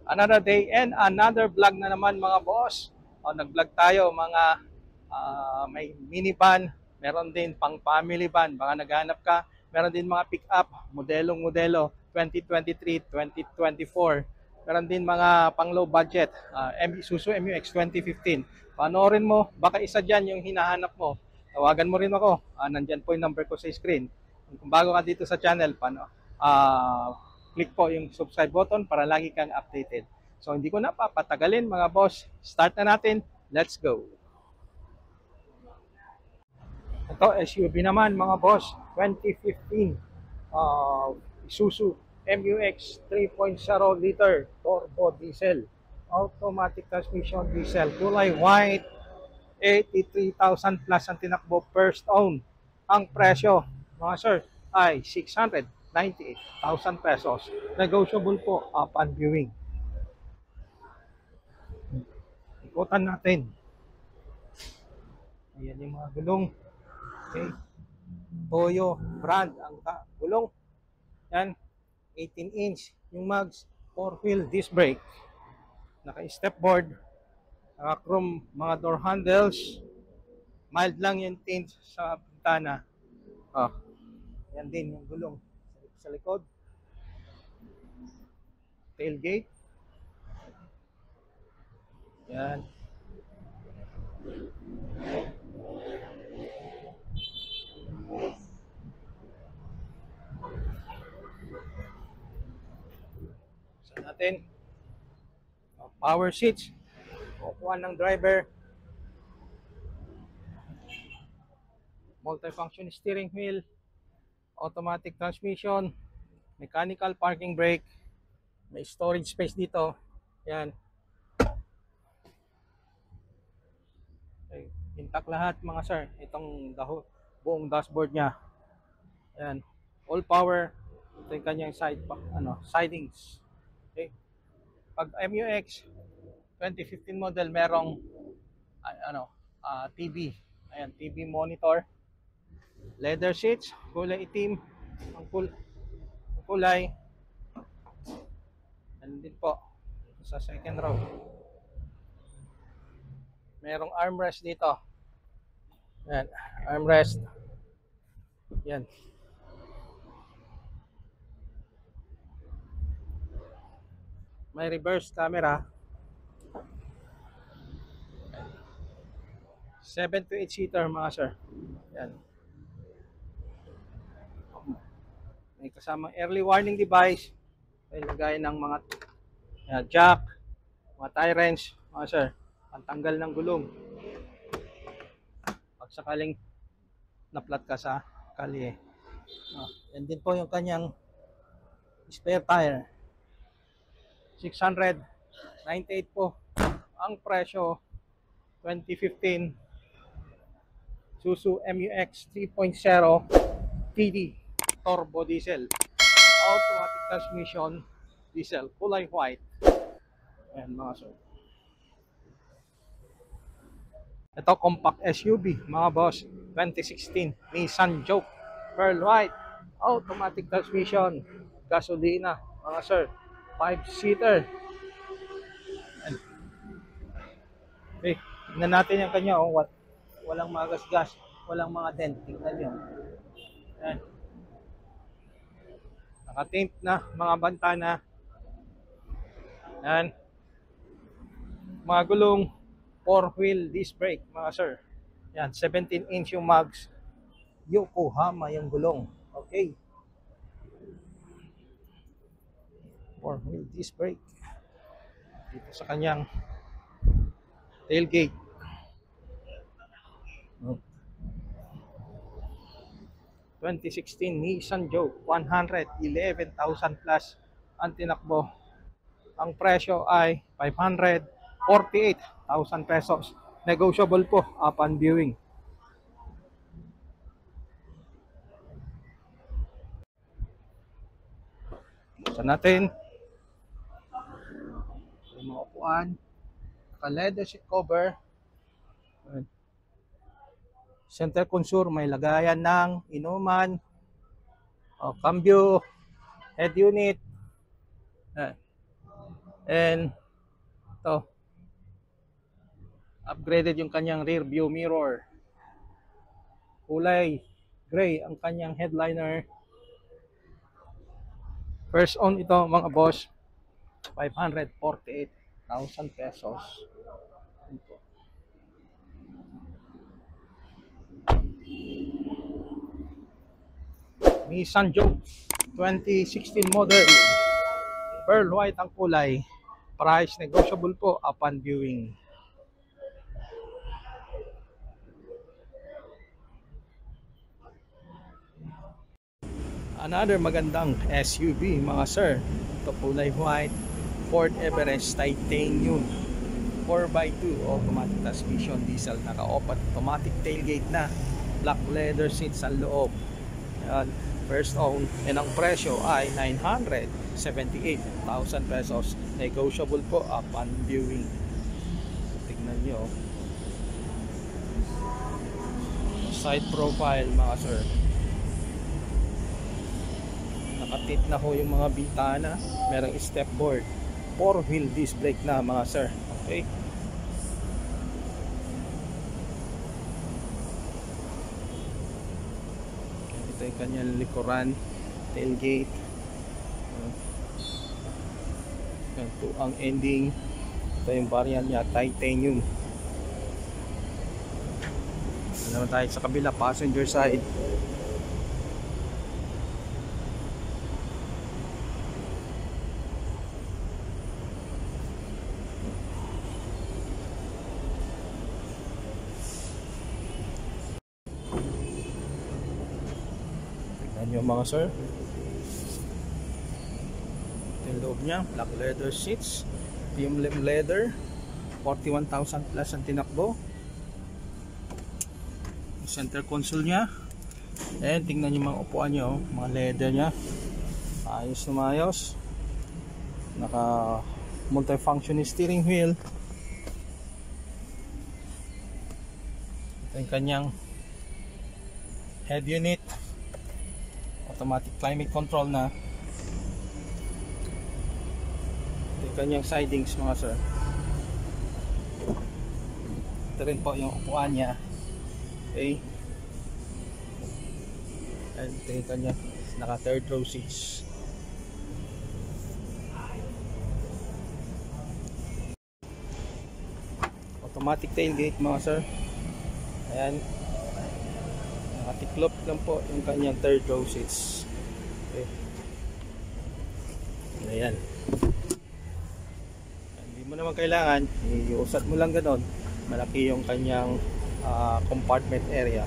Another day and another vlog na naman mga boss. Nag-vlog tayo mga may minivan, meron din pang family van, baka naghanap ka. Meron din mga pick-up, modelong-modelo 2023, 2024. Meron din mga pang low budget, Isuzu MU-X 2015. Panoorin mo, baka isa dyan yung hinahanap mo. Tawagan mo rin ako. Nandyan po yung number ko sa screen. Kung bago ka dito sa channel, click po yung subscribe button para lagi kang updated. So hindi ko na papatagalin mga boss. Start na natin. Let's go. Ito SUV naman mga boss. 2015 Isuzu MU-X 3.0 liter turbo diesel. Automatic transmission diesel. Kulay white. 83,000 plus ang tinakbo first own. Ang presyo mga sir ay 698,000 pesos. Negotiable po upon viewing. Ikutan natin. Ayan yung mga gulong. Okay. Toyo brand ang gulong. Yan. 18-inch. Yung mags. 4-wheel disc brake. Naka-step board. Naka-chrome mga door handles. Mild lang yung tint sa bintana. Yan din yung gulong sa likod. Tailgate. Yan. Sa natin. Power seats. Kukuha ng driver. Multifunction steering wheel. Automatic transmission. Mechanical parking brake. May storage space dito. Yan. Okay. Intact lahat mga sir. Itong buong dashboard niya. Yan. All power. Ito yung kanyang sidings. Okay. Pag MU-X 2015 model merong TV. Ayan, TV monitor. Leather seats, kulay itim. Ang kulay. Ano din po sa second row. Merong armrest dito. Yan, armrest. Yan. May reverse camera. 7 to 8 seater mga sir. Yan. May kasamang early warning device. May lagay ng mga jack, mga tie wrench, mga sir. Pantanggal ng gulong. Pag sakaling naplat ka sa kalye. Yan din po yung kanyang spare tire. 698 po ang presyo. 2015 Isuzu MU-X 3.0 TD turbo diesel, automatic transmission diesel, kulay white. Ayan mga sir. Ito compact SUV mga boss. 2016 Nissan Juke pearl white, automatic transmission, gasolina mga sir. 5-seater. Okay, tingnan natin yung kanya. Walang mga gas-gas, walang mga dent. Tingnan nyo. Ayan. Naka-tint na mga bantana. Ayan. Mga gulong 4-wheel disc brake mga sir. Ayan, 17-inch yung mags. Yokohama yung gulong. Okay. 4-wheel disc brake. Dito sa kanyang tailgate. 2016 Nissan Juke 111,000 plus ang tinakbo. Ang presyo ay 548,000 pesos. Negotiable po upon viewing. Buksan natin. May mga upuan. Naka-leather seat cover. Center console, may lagayan ng inuman, cambio, head unit. And ito, upgraded yung kanyang rear view mirror. Kulay gray ang kanyang headliner. First own ito mga boss, 548,000 pesos. Ito. Nissan Juke 2016 model. Pearl white ang kulay. Price negotiable po upon viewing. Another magandang SUV mga sir. Ito kulay white. Ford Everest Titanium 4x2 automatic transmission diesel. Naka-automatic tailgate na. Black leather seats sa loob. Ayan. First own. And ang presyo ay 978,000 pesos. Negotiable po upon viewing. Tignan nyo. Side profile mga sir. Nakatip na ho yung mga bitana. Merong step board. 4-wheel disc brake na mga sir. Okay. Ito yung kanyang likuran. Tailgate. Ito ang ending. Ito yung variant niya. Titanium. Naman tayo sa kabila. Passenger side. Yung mga sir, yung loob niya, black leather seats, premium leather, 41,000 plus ang tinakbo. Yung center console niya, and tingnan yung mga upuan niya, mga leather niya, ayos na maayos. Naka multifunction steering wheel. Ito yung kanyang head unit, automatic climate control na. Ito yung kanyang sidings mga sir. Ito rin po yung upuan niya. Okay. And ito yung kanyang naka third row seats. Automatic tailgate mga sir. Ayan. Nakatiklop lang po yung kanyang third row seats. Okay. Ayan. Hindi mo naman kailangan, iusad mo lang ganon. Malaki yung kanyang compartment area.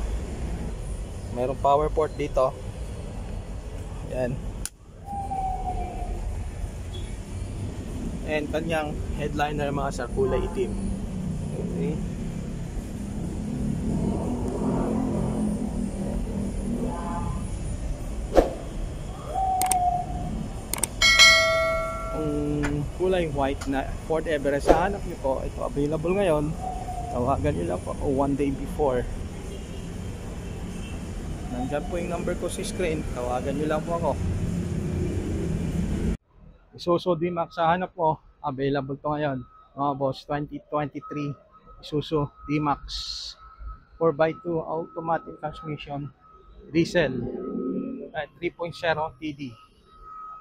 Mayroong power port dito. Ayan. And kanyang headliner mga sir, kulay itim. Okay. Kulay white na Ford Everest, hanap nyo po, ito available ngayon. Tawagan nyo lang po o one day before. Nandyan po yung number ko sa screen, tawagan nyo lang po ako. Isuzu D-Max, hanap po, available to ngayon mga boss. 2023 Isuzu D-Max 4x2 automatic transmission diesel 3.0 TD.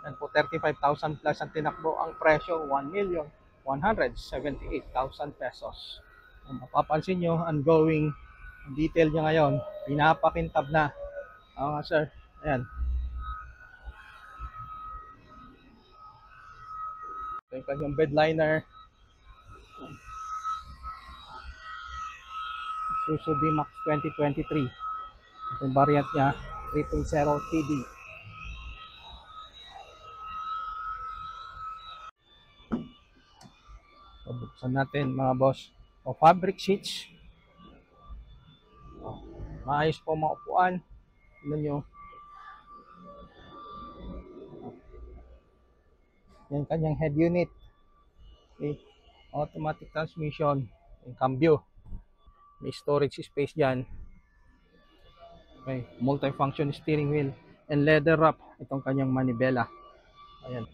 Yan po, 35,000 plus ang tinakbo. Ang presyo, 1,178,000 pesos. Kung mapapansin nyo, ongoing detail niya ngayon, pinapakintab na. Sir, ayan. Ito yung kanyang bed liner. Isuzu D-Max 2023. Ito yung variant niya, 3.0 TD. Buksan natin mga boss. O, fabric seats. Maayos po mga upuan. Tignan nyo. Yan kanyang head unit. Okay. Automatic transmission. Yung cambio. May storage space dyan. Okay. Multifunction steering wheel. And leather wrap. Itong kanyang manibela. Ayan.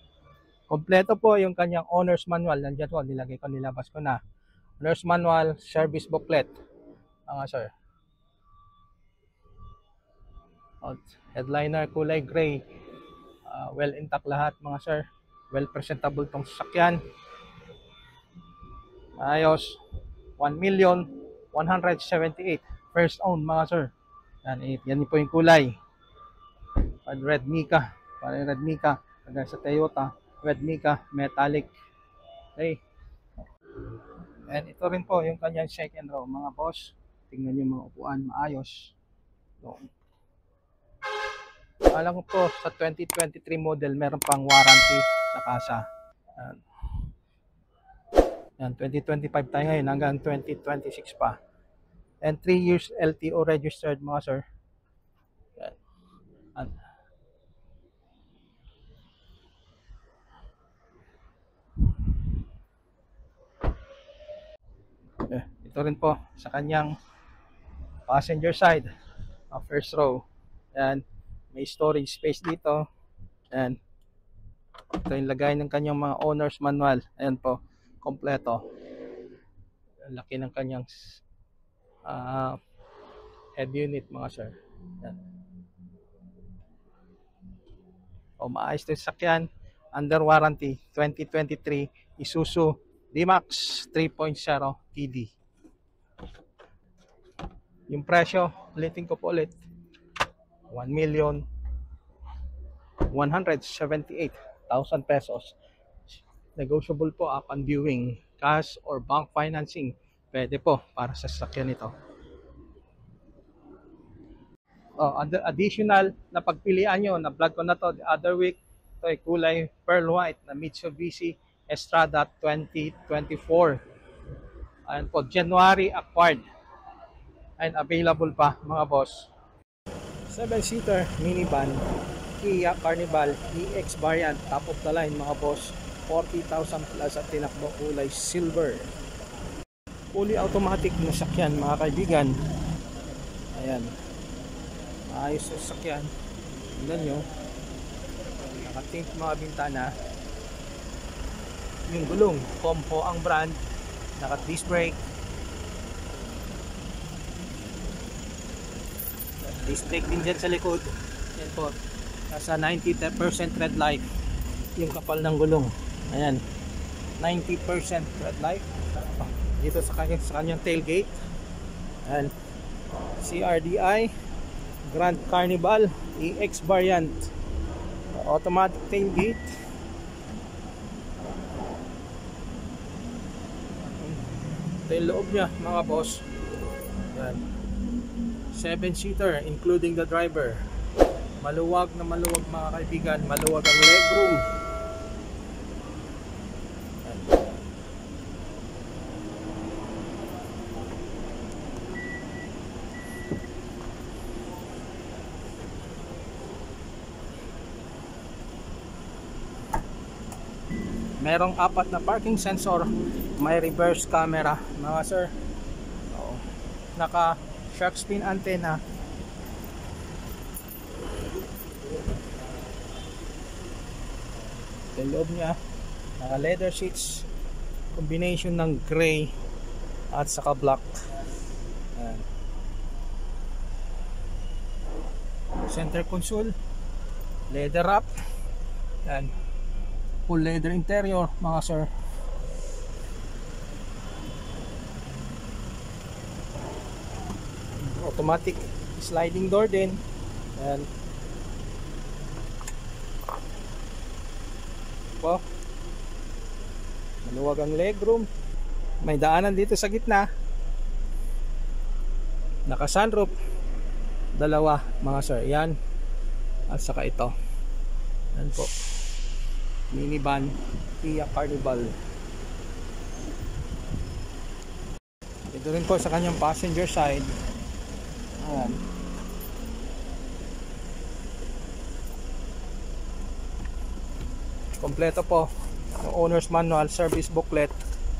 Kompleto po yung kanyang owner's manual. Nandiyan po, nilabas ko na. Owner's manual, service booklet, mga sir. Headliner kulay gray, well intact lahat mga sir, well presentable tong sasakyan, ayos. 1,178,000 first own mga sir. Yan po yung kulay, red mica, parang red mica kagaya sa Toyota, red mica metallic. Okay, and ito rin po yung kanyang second row mga boss. Tingnan nyo mga upuan, maayos. So, alam ko po sa 2023 model meron pang warranty sa kasa. Yan, 2025 tayo ngayon hanggang 2026 pa. And 3 years LTO registered mga sir. Yan. Ito rin po sa kanyang passenger side, first row. Yan, may storage space dito. Yan. Ito yung lagay ng kanyang mga owner's manual. Ayan po, kompleto. Laki ng kanyang head unit mga sir. Yan. Maayos din sakyan. Under warranty 2023 Isuzu D-Max 3.0 TD. Yung presyo, ulitin ko po ulit, 1,178,000 pesos. Negotiable po upon viewing. Cash or bank financing, pwede po para sa sasakyan ito. Additional na pagpilian nyo, na vlog ko na to the other week. Ito ay kulay pearl white na Mitsubishi Estrada 2024. Ayan po, January acquired and available pa mga boss. 7-seater minivan Kia Carnival EX variant, top of the line mga boss. 40,000 plus at tinakbo, kulay silver. Fully automatic na sakyan mga kaibigan. Ayan, ayos sa sakyan. Tignan nyo, nakatint mga bintana. Yung gulong, Compo ang brand. Naka-disc brake. Disc brake din dyan sa likod. Yan po, nasa 90% red light yung kapal ng gulong. Ayan, 90% red light. Dito sa kanyang tailgate. Ayan, CRDI Grand Carnival EX variant, automatic tailgate. Ito yung loob niya mga boss. Ayan, 7-seater including the driver. Maluwag na maluwag mga kaibigan. Maluwag ang legroom. Merong 4 na parking sensor. May reverse camera mga sir. Naka shark fin antenna. Yung loob niya, naka leather seats, combination ng gray at saka black. Ayan. Center console, leather wrap. Ayan, full leather interior mga sir. Automatic sliding door din. Ayan. Po, maluwag ang legroom. May daanan dito sa gitna. Naka sunroof, dalawa mga sir. Yan, at saka ito. Yan po, minivan Kia Carnival. Ito rin po sa kanyang passenger side. Ayan. Kompleto po yung owner's manual, service booklet.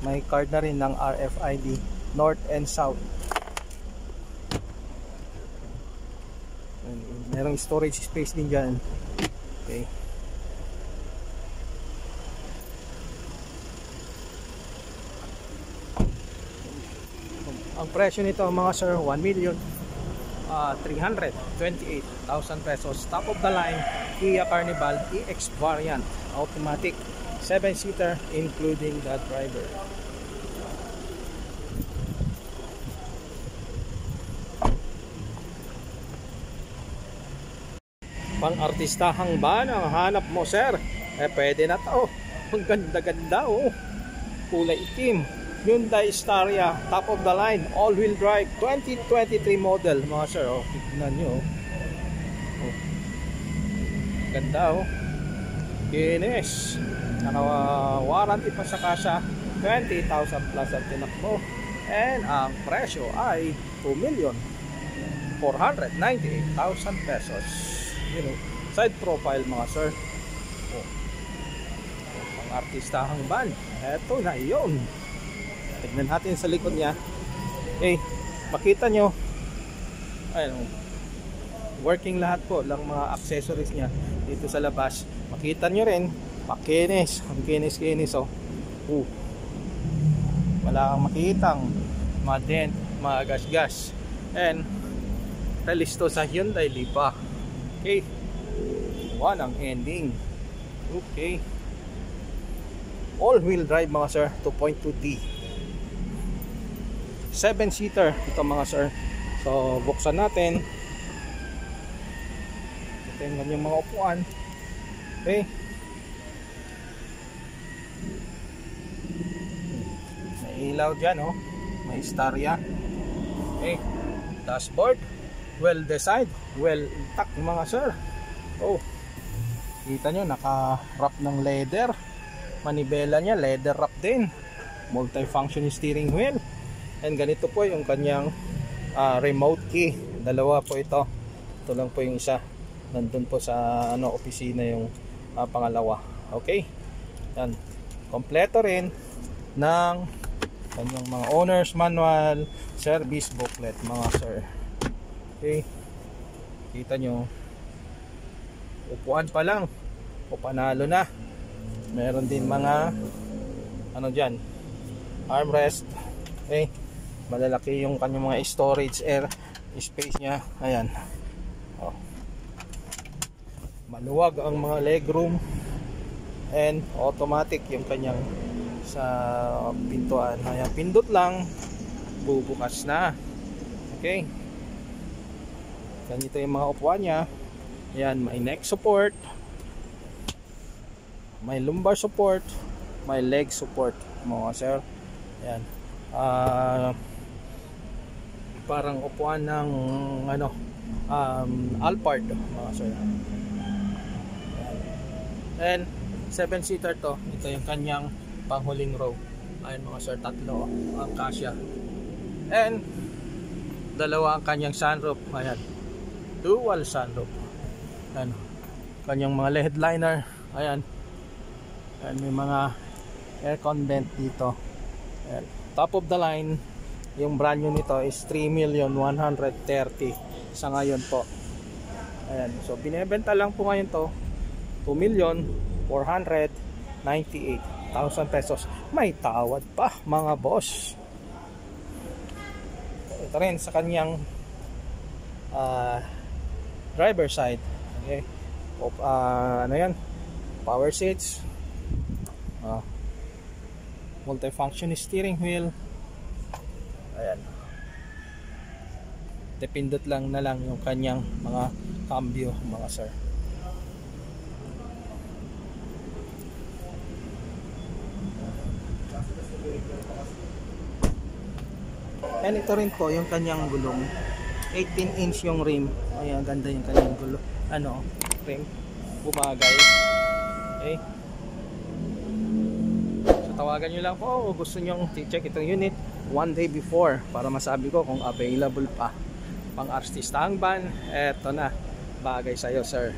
May card na rin ng RFID North and South. Merong storage space din dyan. Okay. Ang presyo nito mga sir, 1,328,000 pesos. Top of the line, Kia Carnival EX variant, automatic, 7-seater including the driver. Pang-artistahang van ang hanap mo sir, pwede na to. Ang ganda-ganda kulay itim, Hyundai Staria, top of the line, all-wheel drive, 2023 model mga sir. Tignan nyo ganda Guinness, naka-warranty pa sa kasa, 20,000 plus ang tinakbo, and ang presyo ay 2,498,000 pesos. Side profile mga sir. Pang-artistahang van, eto na yun. Tignan natin sa likod niya. Makita nyo, working lahat po lang mga accessories niya dito sa labas. Makita nyo rin, pakinis, ang kinis-kinis wala kang makitang mga dent, mga gas-gas, and talisto sa Hyundai Lipa. Okay, one ang ending. Okay, all-wheel drive mga sir, 2.2D, 7-seater ito mga sir. So buksan natin, tingnan yung mga upuan. Okay, may ilaw dyan may Staria. Okay, dashboard well designed, well intact mga sir. Kita nyo, naka-wrap ng leather, manibela nya leather wrap din, multi-function steering wheel, and ganito po yung kanyang remote key. Dalawa po ito lang po yung isa, nandun po sa opisina yung pangalawa. Okay, yan, kompleto rin ng kanyang mga owner's manual, service booklet mga sir. Okay, kita nyo, upuan pa lang panalo na. Meron din mga dyan, armrest. Okay, malalaki yung kanyang mga storage air space nya. Ayan, maluwag ang mga legroom, and automatic yung kanyang sa pintuan. Ayan, pindot lang, bubukas na. Okay, ganito yung mga upuan nya. Ayan, may neck support, may lumbar support, may leg support mga sir. Ayan, parang upuan ng Alphard mga sir. And 7-seater to. Ito yung kanyang panghuling row. Ayan mga sir, tatlo ang kasya, and dalawa ang kanyang sunroof. Ayan, dual sunroof. Ayan, kanyang mga headliner. Ayan, may mga aircon vent dito. Ayan, top of the line, yung brand new nito is 3,130,000 sa ngayon po. Ayan, so binebenta lang po ngayon to 2,498,000 pesos. May tawad pa mga boss. Ito rin sa kanyang driver side. Okay, yan, power seats, multi-function steering wheel. Ayan, depindot lang na lang yung kanyang mga cambio mga sir. And ito rin po yung kanyang gulong, 18-inch yung rim. Ayan, ganda yung kanyang gulong, rim, bumagay. Okay, so tawagan nyo lang po kung gusto nyo i-check itong unit one day before para masabi ko kung available pa. Pang-artistahang van, eto na, bagay sa'yo sir.